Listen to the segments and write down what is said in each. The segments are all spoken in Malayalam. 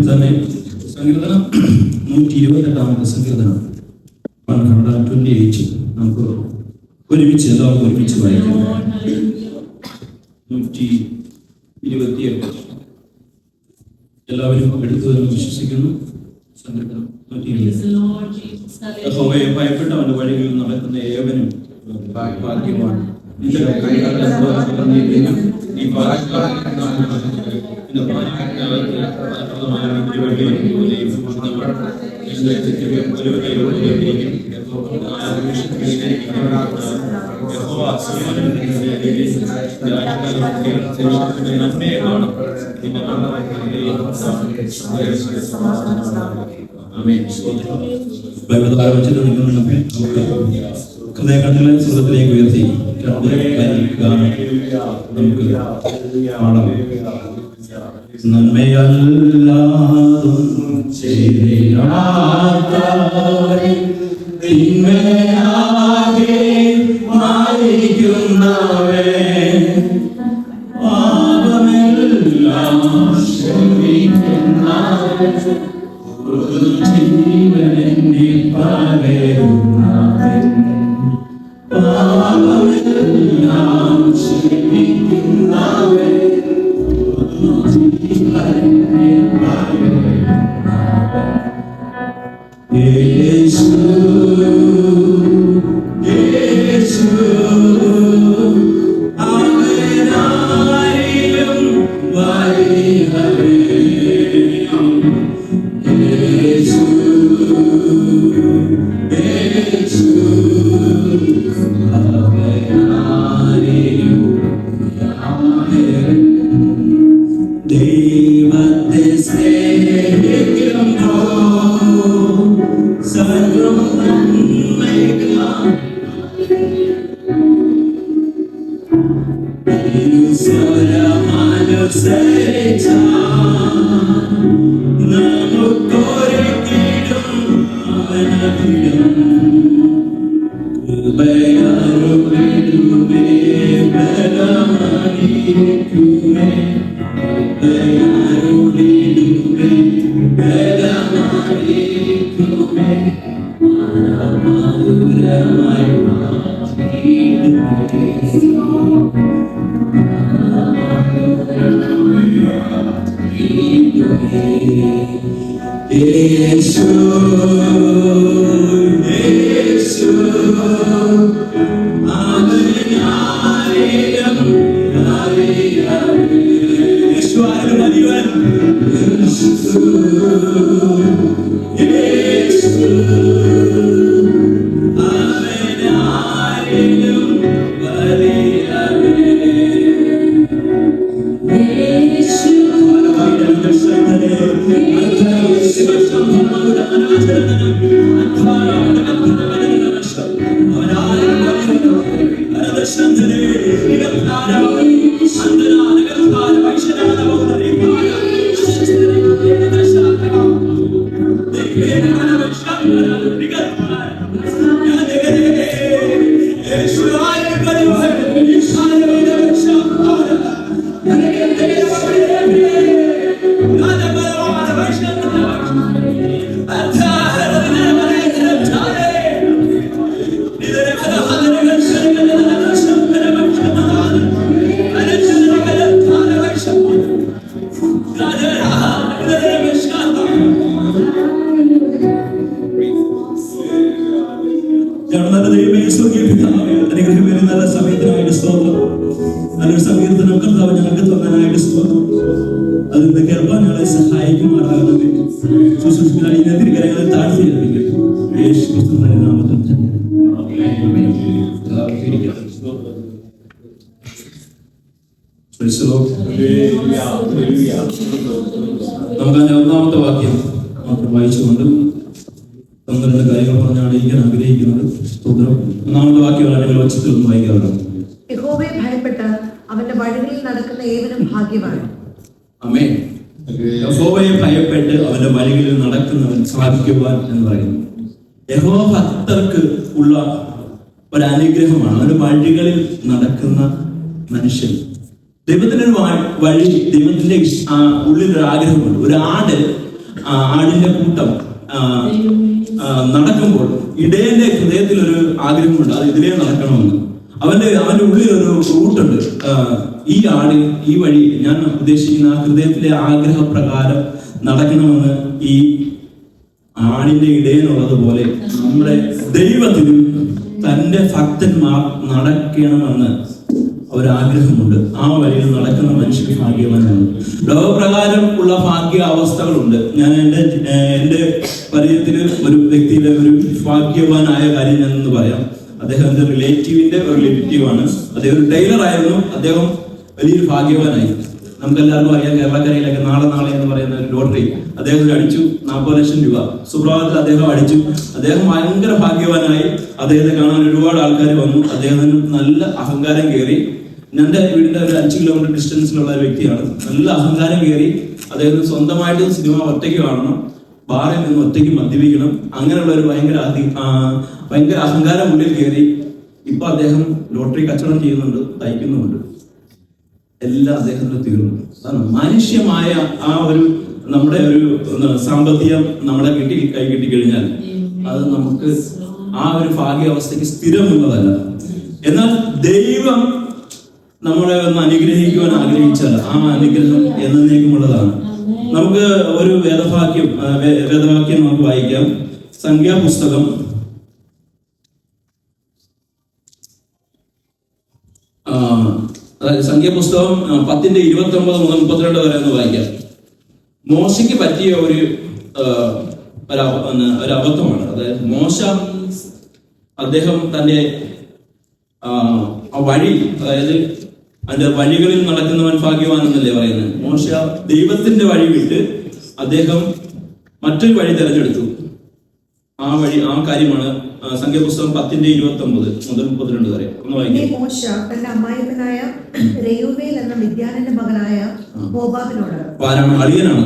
തന്നെ സങ്കീർത്തനം 128 സങ്കീർത്തനം 128 നമുക്ക് എല്ലാവർക്കും ഒരുമിച്ച് വായിക്കാം. 128 എല്ലാവരും എടുത്തു എന്ന് വിശ്വസിക്കുന്നു. സങ്കീർത്തനം 128. യഹോവയെ ഭയപ്പെട്ട് അവന്റെ വഴികളിൽ നടക്കുന്ന ഏവനും ഭാഗ്യവാൻ. ഹൃദയകണ്ഠങ്ങളെ സ്വർഗത്തിലേക്ക് ഉയർത്തി നമുക്ക് പാടാം. നന്മയല്ലാതും ചെയ്യാത്തവരെ തിന്മയാകെ മാറിക്കുന്നവൻ പാപമെല്ലാം ക്ഷമിക്കുന്നവൻ ജീവനെ പകരുന്നവൻ പാപമെല്ലാം ക്ഷമിക്കുന്നവൻ ജീവനെ പകരുന്നവൻ യേശു യേശു അവനാരിലും വലിയവൻ യേശു യേശു അവനാരിലും ദൈവത്തെ സ്നേഹിക്കുമ്പോൾ സർവ്വം നന്മയ്ക്കായി സ്വരമനുസരിച്ചാൽ നമുക്കൊരിക്കലും അവനവിടും കൃപയരുളിടുമേ ബലമായിരിക്കുമേ കൃപയരുളിടുമേ ബലമായിരിക്കുമേ മധുരമായി യേശു യേശു അവനാരിലും യേശു ആരും വലിയവൻ യേശു അവനാരിലും വലിയവൻ യേശു നല്ല സമയത്തിനായിട്ട് സ്തോത്രം. നല്ലൊരു സങ്കീർത്തനം കർത്താവ് ഞങ്ങൾക്ക് തന്നതിനായിട്ട് സ്തോത്രം. അതിന്റെ കേൾപ്പാൻ ഞങ്ങളെ സഹായിക്കുമാറാകുന്നത് ശുശ്രൂഷകരായി തിരികരങ്ങളെ താഴ്ത്തിയിരിക്കും. യേശു ക്രിസ്തുവിന്റെ നാമത്തിൽ തന്നെ. നമുക്ക് അതിന്റെ ഒന്നാമത്തെ വാക്യം മാത്രം വായിച്ചുകൊണ്ട് 12 കാര്യങ്ങൾ പറഞ്ഞാണ് ഇരിക്കാൻ ആഗ്രഹിക്കുന്നത്. ഒന്നാമത്തെ വാക്യമാണ് നിങ്ങൾ വച്ചത്തിൽ ഒന്ന് വായിക്കാറുണ്ട്. യഹോവയെ ഭയപ്പെട്ട് അവന്റെ വഴികളിൽ നടക്കുന്ന ഏവനും ഭാഗ്യവാൻ. ആമേൻ. യഹോവയെ ഭയപ്പെട്ട് അവന്റെ വഴികളിൽ നടക്കുന്നവൻ ഭാഗ്യവാൻ എന്ന് പറയുന്നു. യഹോവ ഭക്തർക്ക് ഉള്ള ഒരു അനുഗ്രഹമാണ്. അവന്റെ വഴികളിൽ നടക്കുന്ന മനുഷ്യൻ ദൈവത്തിന്റെ ഒരു വഴി, ദൈവത്തിന്റെ ഉള്ളിലൊരു ആഗ്രഹമുണ്ട്. ഒരു ആടിന്റെ കൂട്ടം നടക്കുമ്പോൾ ഇടയന്റെ ഹൃദയത്തിൽ ഒരു ആഗ്രഹമുണ്ട്, അത് ഇതിലേ നടക്കണമെന്ന്. അവന്റെ ഉള്ളിൽ ഒരു റൂട്ടുണ്ട്. ഈ വഴി ഞാൻ ഉദ്ദേശിക്കുന്ന ആ ഹൃദയത്തിലെ ആഗ്രഹപ്രകാരം നടക്കണമെന്ന് ഈ ആടിന്റെ ഇടയനുള്ളതുപോലെ നമ്മുടെ ദൈവത്തിനും തന്റെ ഭക്തന്മാർ നടക്കണമെന്ന് ഒരാഗ്രഹമുണ്ട്. ആ വഴിയിൽ നടക്കുന്ന മനുഷ്യൻ ഭാഗ്യവാനാണ്. ലോകപ്രകാരം ഉള്ള ഭാഗ്യ അവസ്ഥകളുണ്ട്. ഞാൻ എൻ്റെ പരിചയത്തില് ഒരു വ്യക്തിയുടെ ഒരു ഭാഗ്യവാനായ കാര്യം ഞാൻ എന്ന് പറയാം. അദ്ദേഹം എന്റെ റിലേറ്റീവിന്റെ ഒരു റിലേറ്റീവാണ്. അദ്ദേഹം ഒരു ടൈലർ ആയിരുന്നു. അദ്ദേഹം വലിയൊരു ഭാഗ്യവാനായി. നമുക്ക് എല്ലാവർക്കും അറിയാം, കേരളക്കരയിലൊക്കെ നാളെ എന്ന് പറയുന്ന ഒരു ലോട്ടറി അദ്ദേഹത്തിന് അടിച്ചു. 40 ലക്ഷം രൂപ സുപ്രഭാതത്തിൽ അദ്ദേഹം അടിച്ചു. അദ്ദേഹം ഭയങ്കര ഭാഗ്യവാനായി. അദ്ദേഹത്തെ കാണാൻ ഒരുപാട് ആൾക്കാർ വന്നു. അദ്ദേഹത്തിന് നല്ല അഹങ്കാരം കയറി. എൻ്റെ വീടിന്റെ ഒരു 5 കിലോമീറ്റർ ഡിസ്റ്റൻസിലുള്ള ഒരു വ്യക്തിയാണ്. നല്ല അഹങ്കാരം കയറി. അദ്ദേഹത്തിന് സ്വന്തമായിട്ട് സിനിമ ഒറ്റയ്ക്ക് കാണണം, ബാറിൽ നിന്ന് ഒറ്റയ്ക്ക് മദ്യപിക്കണം, അങ്ങനെയുള്ള ഒരു ഭയങ്കര അഹങ്കാരം ഉള്ളിൽ കയറി. ഇപ്പൊ അദ്ദേഹം ലോട്ടറി കച്ചവടം ചെയ്യുന്നുണ്ട്, തയ്ക്കുന്നുമുണ്ട്. എല്ലാം അദ്ദേഹത്തിന് തീർന്നു. അതാണ് മനുഷ്യമായ ആ ഒരു നമ്മുടെ ഒരു സാമ്പത്തികം നമ്മുടെ കൈ കിട്ടിക്കഴിഞ്ഞാൽ അത് നമുക്ക് ആ ഒരു ഭാഗ്യാവസ്ഥയ്ക്ക് സ്ഥിരമുള്ളതല്ല. എന്നാൽ ദൈവം നമ്മളെ ഒന്ന് അനുഗ്രഹിക്കുവാൻ ആഗ്രഹിച്ചാൽ ആ അനുഗ്രഹം എന്നേക്കുമുള്ളതാണ്. നമുക്ക് ഒരു വേദവാക്യം നമുക്ക് വായിക്കാം. സംഖ്യാപുസ്തകം 10:29 മുതൽ 32 വരെ ഒന്ന് വായിക്കാം. മോശയ്ക്ക് പറ്റിയ ഒരു അബദ്ധമാണ്. അതായത് അദ്ദേഹം തന്റെ വഴി, അതായത് അതിന്റെ വഴികളിൽ നടക്കുന്നവൻ ഭാഗ്യവാൻ എന്നല്ലേ പറയുന്നത്. മോശ ദൈവത്തിന്റെ വഴി വിട്ട് അദ്ദേഹം മറ്റൊരു വഴി തിരഞ്ഞെടുത്തു. ആ കാര്യമാണ് സംഖ്യാപുസ്തകം 10:29 മുതൽ 32 വരെ ഒന്ന് വായിക്കാം. മോശ തന്റെ അമ്മായിപ്പനായ രയൂവേൽ എന്ന മിദ്യാനിന്റെ മകനായ ഹോബാബിനോട്, അളിയനാണ്,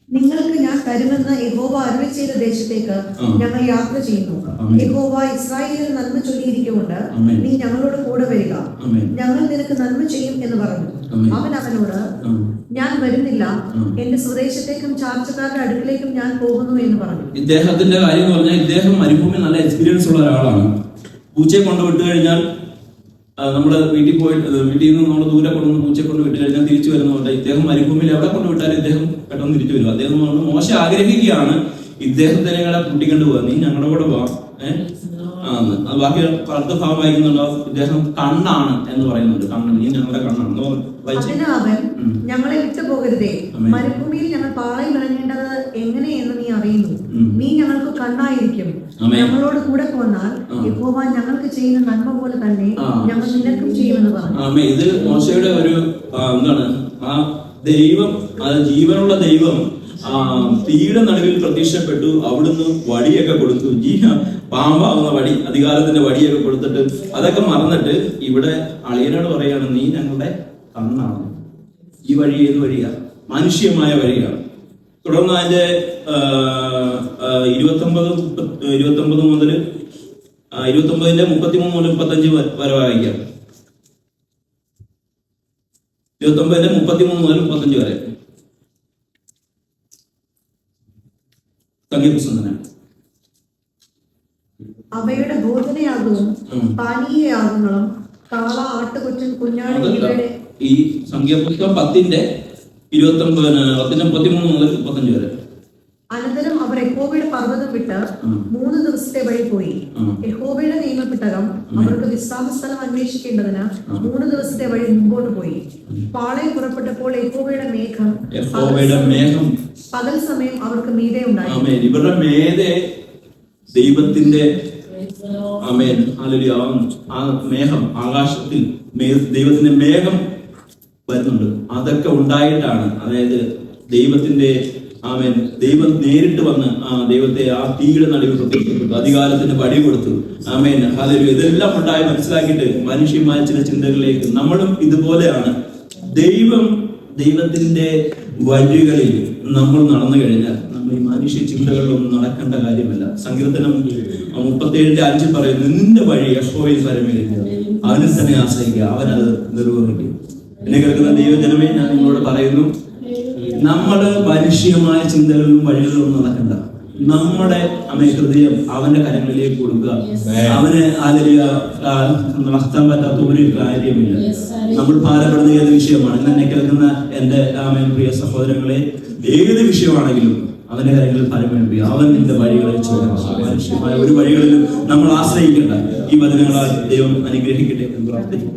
നിങ്ങൾക്ക് ഞാൻ തരുമെന്ന് യഹോവ അരുളി ചെയ്ത ദേശത്തേക്ക് ഞങ്ങൾ യാത്ര ചെയ്യുന്നു. യഹോവ ഇസ്രായേലിൽ നന്മ ചൊല്ലിയിരിക്കുകൊണ്ട് നീ ഞങ്ങളോട് കൂടെ വരിക, ഞങ്ങൾ നിനക്ക് നന്മ ചെയ്യും എന്ന് പറഞ്ഞു. അവൻ അവനോട്, ഞാൻ വരുന്നില്ല, എന്റെ സ്വദേശത്തേക്കും ചാർച്ചക്കാരുടെ അടുക്കിലേക്കും ഞാൻ പോകുന്നു എന്ന് പറഞ്ഞു. ഇദ്ദേഹത്തിന്റെ കാര്യം എന്ന് പറഞ്ഞാൽ ഇദ്ദേഹം മരുഭൂമി നല്ല എക്സ്പീരിയൻസ് ഉള്ള ഒരാളാണ്. പൂച്ചയെ കൊണ്ടുവിട്ട് കഴിഞ്ഞാൽ നമ്മുടെ വീട്ടിൽ നിന്ന് നമ്മൾ ദൂരെ കൊണ്ടുവന്ന് പൂച്ചയെ കൊണ്ട് വിട്ട് കഴിഞ്ഞാൽ തിരിച്ചു വരുന്നതുകൊണ്ട് ഇദ്ദേഹം മരുഭൂമിയിൽ എവിടെ കൊണ്ടുവിട്ടാലും ഇദ്ദേഹം പെട്ടെന്ന് തിരിച്ചു വരും. അദ്ദേഹം മോശ ആഗ്രഹിക്കുകയാണ് ഇദ്ദേഹത്തിനെ കൂട്ടിക്കൊണ്ട് പോവാ, നീ ഞങ്ങളുടെ കൂടെ പോവാം. അത് ബാക്കി അടുത്ത ഭാഗം വായിക്കുന്നുണ്ടാവും. ഇദ്ദേഹം കണ്ണാണ് എന്ന് പറയുന്നുണ്ട്. കണ്ണ്, നീ ഞങ്ങളുടെ കണ്ണാണ്. അവൻ, ഞങ്ങളെ വിട്ടുപോകരുതേ, മരുഭൂമിയിൽ ഞങ്ങൾ പാളയം ഇറങ്ങേണ്ടത് എങ്ങനെയെന്ന് നീ അറിയുന്നു. നീ ഞങ്ങൾക്ക് കണ്ണായിരിക്കും. ഞങ്ങളോട് കൂടെ പോന്നാൽ യഹോവ ഞങ്ങൾക്ക് ചെയ്യുന്ന നന്മ പോലെ തന്നെ ഞങ്ങൾ നിനക്കും ചെയ്യുമെന്ന് പറഞ്ഞു. ഇത് മോശയുടെ ഒരു എന്താണ്, ആ ദൈവം, ജീവനുള്ള ദൈവം തീയുടെ നടുവിൽ പ്രത്യക്ഷപ്പെട്ടു. അവിടുന്ന് വടിയൊക്കെ കൊടുത്തു, പാമ്പാവുന്ന വടി, അധികാരത്തിന്റെ വടിയൊക്കെ കൊടുത്തിട്ട് അതൊക്കെ മറന്നിട്ട് ഇവിടെ അളിയനോട് പറയാണ്, നീ ഞങ്ങളുടെ കണ്ണാണ്. ഈ വഴി ഏത് വഴിയാ? മനുഷ്യമായ വഴിയാണ്. തുടർന്ന് അതിന്റെ 29 മുതൽ 29ന്റെ 33 മുതൽ 35 വരെ വായിക്കാം. 29ന്റെ 33 മുതൽ 35 വരെ സംഖ്യാപുസ്തകം തന്നെ. അവയുടെ ഭോജനയാഗവും പാനീയയാഗങ്ങളും കാള, ആട്ടുകൊറ്റൻ, കുഞ്ഞാട് ഇവയുടെ ഈ സംഖ്യാപുസ്തകം 10:33 മുതൽ 35 വരെ. അനന്തരം അവർ യഹോവയുടെ പർവ്വതം വിട്ട് 3 ദിവസത്തെ വഴി പോയി. യഹോവയുടെ നിയമപ്പെട്ടകം അവർക്ക് വിശ്രാമസ്ഥലം അന്വേഷിക്കേണ്ടതിന് 3 ദിവസത്തെ വഴി മുമ്പോട്ട് പോയി. പാളയം പുറപ്പെട്ടപ്പോൾ യഹോവയുടെ മേഘം പകൽ സമയം അവർക്ക് മീതെ ഉണ്ടായി. ഇവരുടെ മേതെ ദൈവത്തിന്റെ ആ മേഘം, ആകാശത്തിൽ ദൈവത്തിന്റെ മേഘം വരുന്നുണ്ട്. അതൊക്കെ ഉണ്ടായിട്ടാണ്, അതായത് ദൈവത്തിന്റെ ദൈവം നേരിട്ട് വന്ന് ദൈവത്തെ ആ തീയുടെ നടുവിൽ പ്രത്യക്ഷപ്പെട്ടു, അധികാരത്തിന്റെ വടി കൊടുത്തു. ഇതെല്ലാം ഉണ്ടായി മനസ്സിലാക്കിയിട്ട് മനുഷ്യമായ ചില ചിന്തകളിലേക്ക് നമ്മളും ഇതുപോലെയാണ്. ദൈവത്തിന്റെ വഴികളിൽ നമ്മൾ നടന്നു കഴിഞ്ഞാൽ നമ്മൾ ഈ മനുഷ്യ ചിന്തകളിലൊന്നും നടക്കേണ്ട കാര്യമല്ല. സങ്കീർത്തനം 37:5 പറയുന്നു, നിന്റെ വഴി യഹോവയിൽ പരമേൽക്കുക, അവനിൽ തന്നെ ആശ്രയിക്കുക, അവനത് നിർവഹിക്കും. എന്നെ കേൾക്കുന്ന ദൈവജനമേ, ഞാൻ നിങ്ങളോട് പറയുന്നു, നമ്മള് മനുഷ്യമായ ചിന്തകളിലും വഴികളിലും നടക്കണ്ട. നമ്മുടെ ഹൃദയം അവന്റെ കരങ്ങളിലേക്ക് കൊടുക്കുക. അവന് നടത്താൻ പറ്റാത്ത ഒരു കാര്യമില്ല. നമ്മൾ ഭാരപ്പെടുന്ന ഏത് വിഷയമാണ്, എന്നെ കേൾക്കുന്ന എന്റെ പ്രിയ സഹോദരങ്ങളെ, ഏത് വിഷയമാണെങ്കിലും അവന്റെ കാര്യങ്ങളിൽ ഫലമേൽപ്പിക്കുക. അവൻ നിന്റെ വഴികളെ ചോദിക്കും. മനുഷ്യമായ ഒരു വഴികളിലും നമ്മൾ ആശ്രയിക്കേണ്ട. ഈ വചനങ്ങളാൽ ദൈവം അനുഗ്രഹിക്കട്ടെ എന്ന് പ്രാർത്ഥിക്കുന്നു.